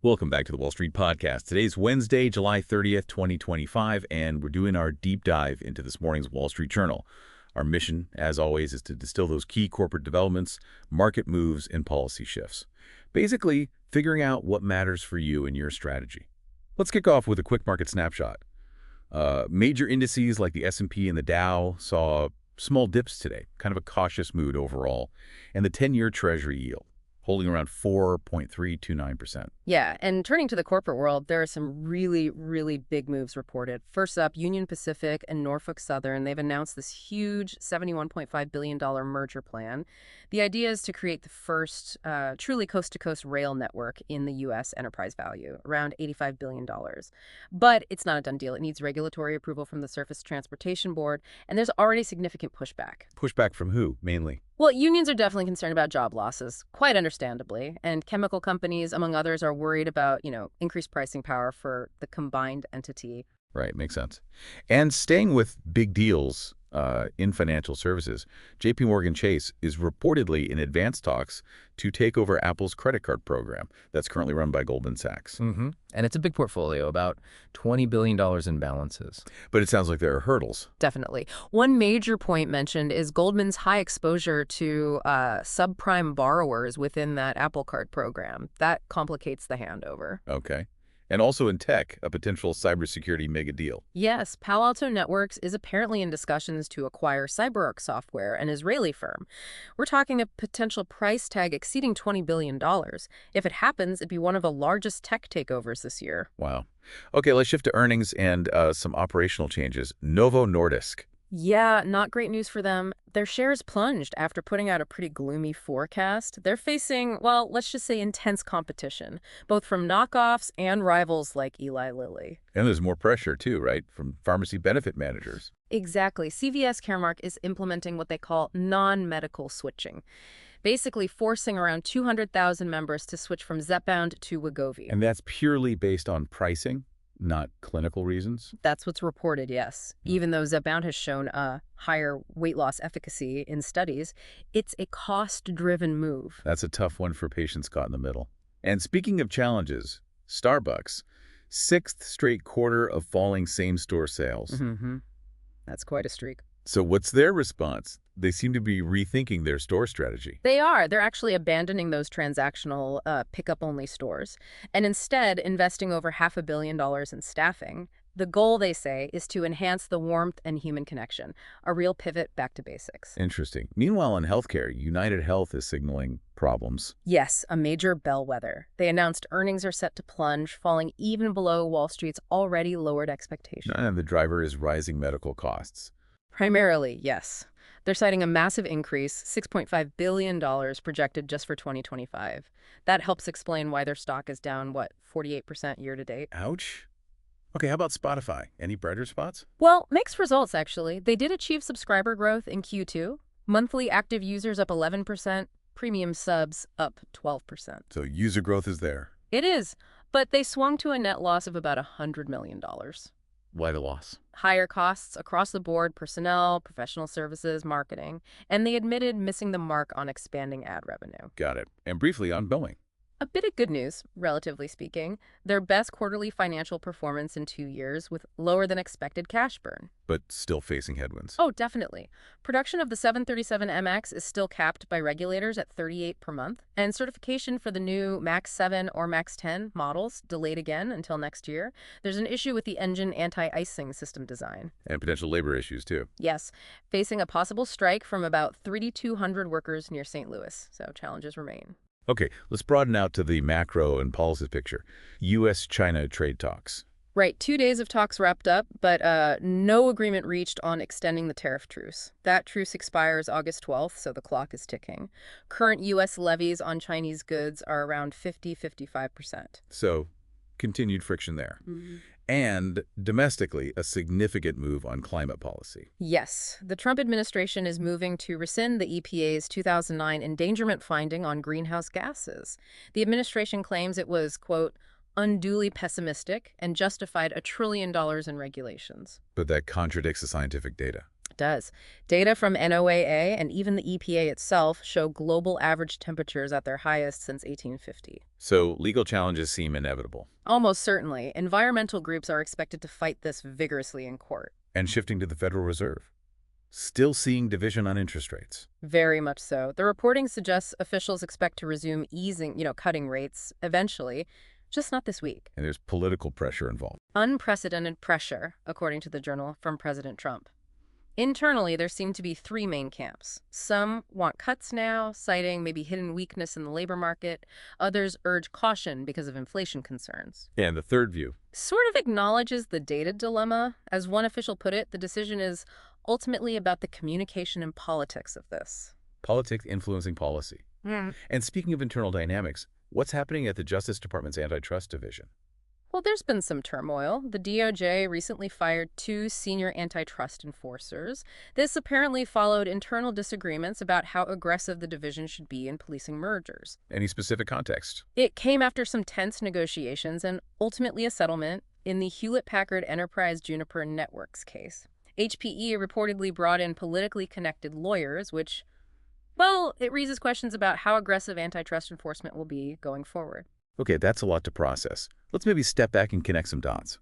Welcome back to the Wall Street Podcast. Today's Wednesday, July 30th, 2025, and we're doing our deep dive into this morning's Wall Street Journal. Our mission, as always, is to distill those key corporate developments, market moves, and policy shifts. Basically, figuring out what matters for you and your strategy. Let's kick off with a quick market snapshot. Major indices like the S&P and the Dow saw small dips today, kind of a cautious mood overall, and the 10-year Treasury yield holding around 4.329%. Yeah, and turning to the corporate world, there are some really big moves reported. First up, Union Pacific and Norfolk Southern, they've announced this huge $71.5 billion merger plan. The idea is to create the first truly coast-to-coast rail network in the U.S. enterprise value, around $85 billion. But it's not a done deal. It needs regulatory approval from the Surface Transportation Board, and there's already significant pushback. Pushback from who, mainly? Well, unions are definitely concerned about job losses, quite understandably, and chemical companies, among others, are worried about, increased pricing power for the combined entity. Right, makes sense. And staying with big deals in financial services, JPMorgan Chase is reportedly in advanced talks to take over Apple's credit card program that's currently run by Goldman Sachs. And it's a big portfolio, about $20 billion in balances. But it sounds like there are hurdles. Definitely. One major point mentioned is Goldman's high exposure to subprime borrowers within that Apple Card program. That complicates the handover. Okay. And also in tech, a potential cybersecurity mega deal. Yes, Palo Alto Networks is apparently in discussions to acquire CyberArk Software, an Israeli firm. We're talking a potential price tag exceeding $20 billion. If it happens, it'd be one of the largest tech takeovers this year. Wow. Okay, let's shift to earnings and some operational changes. Novo Nordisk. Yeah, not great news for them. Their shares plunged after putting out a pretty gloomy forecast. They're facing, well, let's just say intense competition, both from knockoffs and rivals like Eli Lilly. And there's more pressure, too, right, from pharmacy benefit managers. Exactly. CVS Caremark is implementing what they call non-medical switching, basically forcing around 200,000 members to switch from Zepbound to Wegovy. And that's purely based on pricing, not clinical reasons? That's what's reported, yes. Even though Zepbound has shown a higher weight loss efficacy in studies, it's a cost-driven move. That's a tough one for patients caught in the middle. And speaking of challenges, Starbucks, sixth straight quarter of falling same-store sales. That's quite a streak. So what's their response? They seem to be rethinking their store strategy. They are. They're actually abandoning those transactional pickup-only stores and instead investing over $500 million in staffing. The goal, they say, is to enhance the warmth and human connection, a real pivot back to basics. Interesting. Meanwhile, in healthcare, United Health is signaling problems. Yes, a major bellwether. They announced earnings are set to plunge, falling even below Wall Street's already lowered expectations. And the driver is rising medical costs. Primarily, yes. They're citing a massive increase, $6.5 billion projected just for 2025. That helps explain why their stock is down, 48% year to date. Ouch. Okay, how about Spotify? Any brighter spots? Well, mixed results, actually. They did achieve subscriber growth in Q2. Monthly active users up 11%, premium subs up 12%. So user growth is there. It is, but they swung to a net loss of about $100 million. Why the loss? Higher costs across the board, personnel, professional services, marketing, and they admitted missing the mark on expanding ad revenue. Got it. And briefly on Boeing. A bit of good news, relatively speaking. Their best quarterly financial performance in 2 years with lower than expected cash burn. But still facing headwinds. Oh, definitely. Production of the 737 MX is still capped by regulators at 38 per month, and certification for the new MAX 7 or MAX 10 models delayed again until next year. There's an issue with the engine anti-icing system design. And potential labor issues, too. Yes, facing a possible strike from about 3,200 workers near St. Louis, so challenges remain. Okay, let's broaden out to the macro and policy picture. U.S.-China trade talks. Right, 2 days of talks wrapped up, but no agreement reached on extending the tariff truce. That truce expires August 12th, so the clock is ticking. Current U.S. levies on Chinese goods are around 50–55%. So, continued friction there. And domestically, a significant move on climate policy. Yes, the Trump administration is moving to rescind the EPA's 2009 endangerment finding on greenhouse gases. The administration claims it was, quote, unduly pessimistic and justified $1 trillion in regulations. But that contradicts the scientific data. does. Data from NOAA and even the EPA itself show global average temperatures at their highest since 1850. So legal challenges seem inevitable. Almost certainly, environmental groups are expected to fight this vigorously in court. And shifting to the Federal Reserve. Still seeing division on interest rates. Very much so. The reporting suggests officials expect to resume cutting rates eventually, just not this week. And there's political pressure involved. Unprecedented pressure, according to the Journal, from President Trump. Internally, there seem to be three main camps. Some want cuts now, citing maybe hidden weakness in the labor market. Others urge caution because of inflation concerns. And the third view. Sort of acknowledges the data dilemma. As one official put it, the decision is ultimately about the communication and politics of this. Politics influencing policy. And speaking of internal dynamics, what's happening at the Justice Department's antitrust division? Well, there's been some turmoil. The DOJ recently fired 2 senior antitrust enforcers. This apparently followed internal disagreements about how aggressive the division should be in policing mergers. Any specific context? It came after some tense negotiations and ultimately a settlement in the Hewlett-Packard Enterprise Juniper Networks case. HPE reportedly brought in politically connected lawyers, which, well, it raises questions about how aggressive antitrust enforcement will be going forward. Okay, that's a lot to process. Let's maybe step back and connect some dots.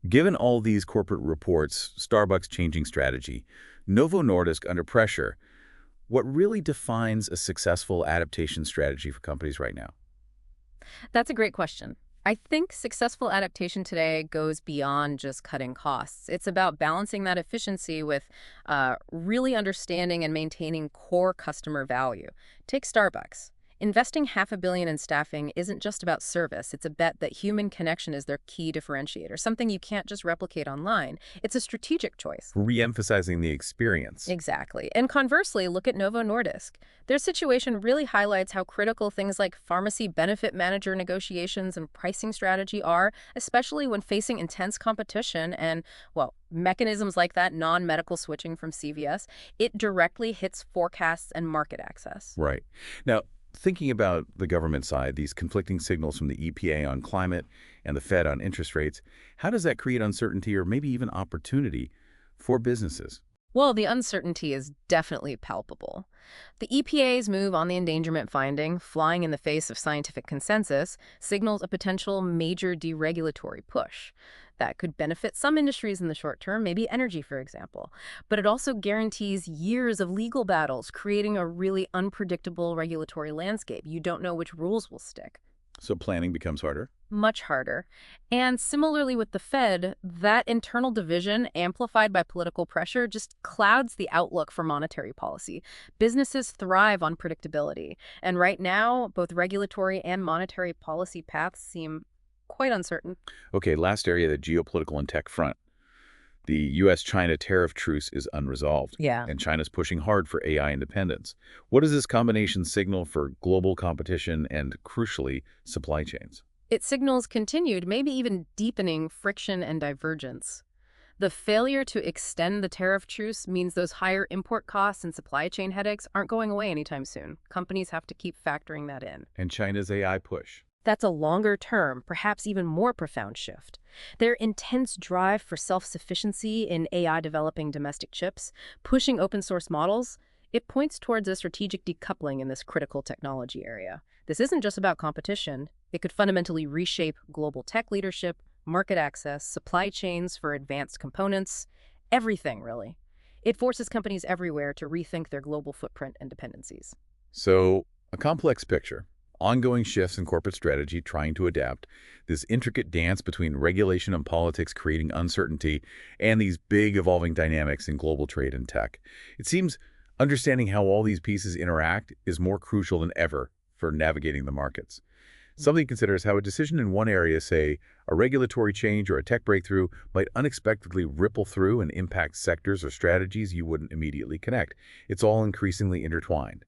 Given all these corporate reports, Starbucks changing strategy, Novo Nordisk under pressure, what really defines a successful adaptation strategy for companies right now? That's a great question. I think successful adaptation today goes beyond just cutting costs. It's about balancing that efficiency with really understanding and maintaining core customer value. Take Starbucks. Investing $500 million in staffing isn't just about service. It's a bet that human connection is their key differentiator, something you can't just replicate online. It's a strategic choice. Re-emphasizing the experience. Exactly. And conversely, look at Novo Nordisk. Their situation really highlights how critical things like pharmacy benefit manager negotiations and pricing strategy are, especially when facing intense competition and, well, mechanisms like that non-medical switching from CVS. It directly hits forecasts and market access. Right. Now, thinking about the government side, these conflicting signals from the EPA on climate and the Fed on interest rates, how does that create uncertainty or maybe even opportunity for businesses? Well, the uncertainty is definitely palpable. The EPA's move on the endangerment finding, flying in the face of scientific consensus, signals a potential major deregulatory push. That could benefit some industries in the short term, maybe energy, for example. But it also guarantees years of legal battles, creating a really unpredictable regulatory landscape. You don't know which rules will stick. So planning becomes harder? Much harder. And similarly with the Fed, that internal division, amplified by political pressure, just clouds the outlook for monetary policy. Businesses thrive on predictability. And right now, both regulatory and monetary policy paths seem quite uncertain. Okay, last area, the geopolitical and tech front. The U.S.-China tariff truce is unresolved. Yeah. And China's pushing hard for AI independence. What does this combination signal for global competition and, crucially, supply chains? It signals continued, maybe even deepening friction and divergence. The failure to extend the tariff truce means those higher import costs and supply chain headaches aren't going away anytime soon. Companies have to keep factoring that in. And China's AI push. That's a longer-term, perhaps even more profound shift. Their intense drive for self-sufficiency in AI developing domestic chips, pushing open-source models, it points towards a strategic decoupling in this critical technology area. This isn't just about competition. It could fundamentally reshape global tech leadership, market access, supply chains for advanced components, everything, really. It forces companies everywhere to rethink their global footprint and dependencies. So, a complex picture. Ongoing shifts in corporate strategy trying to adapt, this intricate dance between regulation and politics creating uncertainty, and these big evolving dynamics in global trade and tech. It seems understanding how all these pieces interact is more crucial than ever for navigating the markets. Something to consider is how a decision in one area, say a regulatory change or a tech breakthrough, might unexpectedly ripple through and impact sectors or strategies you wouldn't immediately connect. It's all increasingly intertwined.